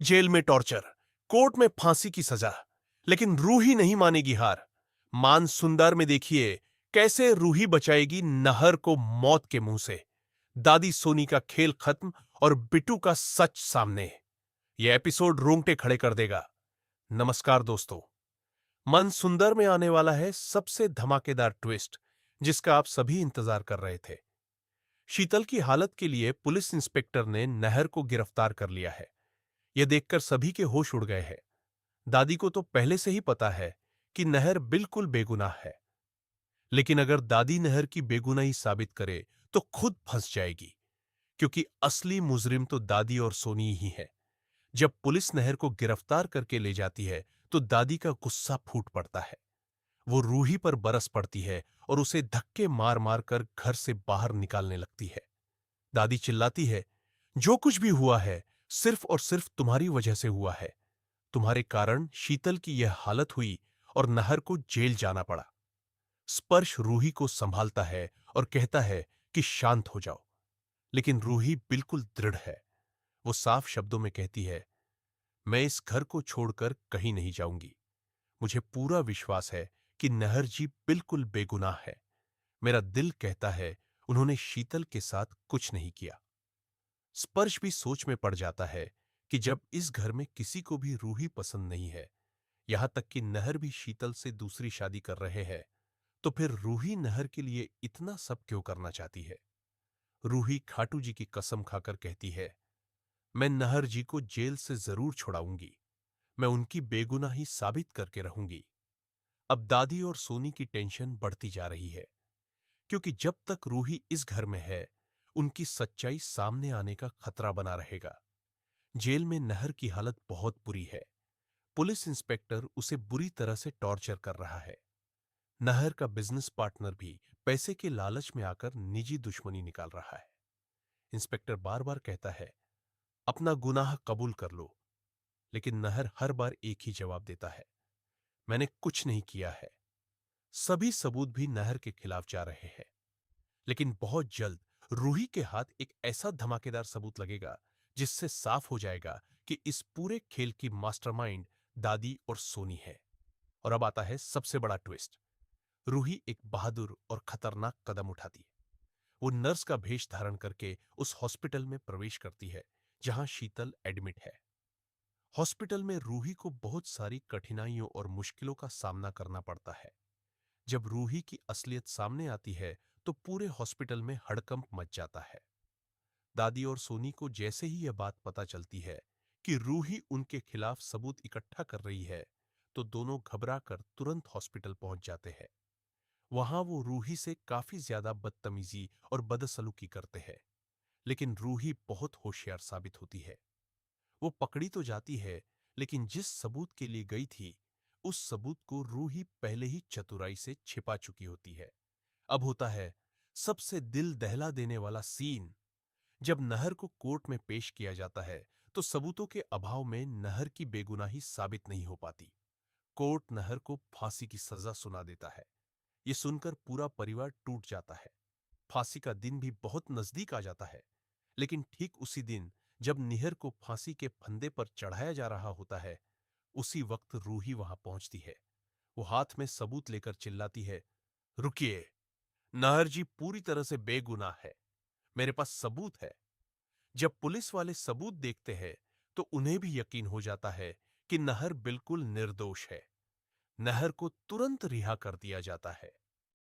Jail में torture, court में फांसी की सजा, लेकिन रूही नहीं मानेगी हार। मान सुंदर में देखिए कैसे रूही बचाएगी नहर को मौत के मुंह से। दादी सोनी का खेल खत्म और बिट्टू का सच सामने। यह एपिसोड रोंगटे खड़े कर देगा। नमस्कार दोस्तों। मन सुंदर में आने वाला है सबसे धमाकेदार ट्विस्ट, जिसका आप सभी इंतजार कर रहे थे। शीतल की हालत के लिए पुलिस इंस्पेक्टर ने नहर को गिरफ्तार कर लिया है। यह देखकर सभी के होश उड़ गए हैं। दादी को तो पहले से ही पता है कि नहर बिल्कुल बेगुनाह है, लेकिन अगर दादी नहर की बेगुनाही साबित करे तो खुद फंस जाएगी, क्योंकि असली मुजरिम तो दादी और सोनी ही है। जब पुलिस नहर को गिरफ्तार करके ले जाती है तो दादी का गुस्सा फूट पड़ता है। वो रूही पर बरस पड़ती है और उसे धक्के मार मार कर घर से बाहर निकालने लगती है। दादी चिल्लाती है, जो कुछ भी हुआ है सिर्फ और सिर्फ तुम्हारी वजह से हुआ है। तुम्हारे कारण शीतल की यह हालत हुई और नहर को जेल जाना पड़ा। स्पर्श रूही को संभालता है और कहता है कि शांत हो जाओ, लेकिन रूही बिल्कुल दृढ़ है। वो साफ शब्दों में कहती है, मैं इस घर को छोड़कर कहीं नहीं जाऊंगी। मुझे पूरा विश्वास है कि नहर जी बिल्कुल बेगुनाह है। मेरा दिल कहता है उन्होंने शीतल के साथ कुछ नहीं किया। स्पर्श भी सोच में पड़ जाता है कि जब इस घर में किसी को भी रूही पसंद नहीं है, यहां तक कि नहर भी शीतल से दूसरी शादी कर रहे हैं, तो फिर रूही नहर के लिए इतना सब क्यों करना चाहती है? रूही खाटू जी की कसम खाकर कहती है, मैं नहर जी को जेल से जरूर छुड़ाऊंगी। मैं उनकी बेगुनाही साबित करके रहूंगी। अब दादी और सोनी की टेंशन बढ़ती जा रही है, क्योंकि जब तक रूही इस घर में है उनकी सच्चाई सामने आने का खतरा बना रहेगा। जेल में नहर की हालत बहुत बुरी है। पुलिस इंस्पेक्टर उसे बुरी तरह से टॉर्चर कर रहा है। नहर का बिजनेस पार्टनर भी पैसे के लालच में आकर निजी दुश्मनी निकाल रहा है। इंस्पेक्टर बार बार कहता है, अपना गुनाह कबूल कर लो, लेकिन नहर हर बार एक ही जवाब देता है, मैंने कुछ नहीं किया है। सभी सबूत भी नहर के खिलाफ जा रहे हैं, लेकिन बहुत जल्द रूही के हाथ एक ऐसा धमाकेदार सबूत लगेगा जिससे साफ हो जाएगा कि इस पूरे खेल की मास्टरमाइंड दादी और सोनी है। और अब आता है सबसे बड़ा ट्विस्ट। रूही एक बहादुर और खतरनाक कदम उठाती है। वो नर्स का भेष धारण करके उस हॉस्पिटल में प्रवेश करती है जहां शीतल एडमिट है। हॉस्पिटल में रूही को बहुत सारी कठिनाइयों और मुश्किलों का सामना करना पड़ता है। जब रूही की असलियत सामने आती है तो पूरे हॉस्पिटल में हड़कंप मच जाता है। दादी और सोनी को जैसे ही यह बात पता चलती है कि रूही उनके खिलाफ सबूत इकट्ठा कर रही है, तो दोनों घबराकर तुरंत हॉस्पिटल पहुंच जाते हैं। वहां वो रूही से काफी ज्यादा बदतमीजी और बदसलूकी करते हैं, लेकिन रूही बहुत होशियार साबित होती है। वो पकड़ी तो जाती है, लेकिन जिस सबूत के लिए गई थी उस सबूत को रूही पहले ही चतुराई से छिपा चुकी होती है। अब होता है सबसे दिल दहला देने वाला सीन। जब नहर को कोर्ट में पेश किया जाता है तो सबूतों के अभाव में नहर की बेगुनाही साबित नहीं हो पाती। कोर्ट नहर को फांसी की सजा सुना देता है। यह सुनकर पूरा परिवार टूट जाता है। फांसी का दिन भी बहुत नजदीक आ जाता है, लेकिन ठीक उसी दिन जब निहर को फांसी के फंदे पर चढ़ाया जा रहा होता है, उसी वक्त रूही वहां पहुंचती है। वो हाथ में सबूत लेकर चिल्लाती है, रुकिए, नाहर जी पूरी तरह से बेगुनाह है। मेरे पास सबूत है। जब पुलिस वाले सबूत देखते हैं तो उन्हें भी यकीन हो जाता है कि नहर बिल्कुल निर्दोष है। नहर को तुरंत रिहा कर दिया जाता है।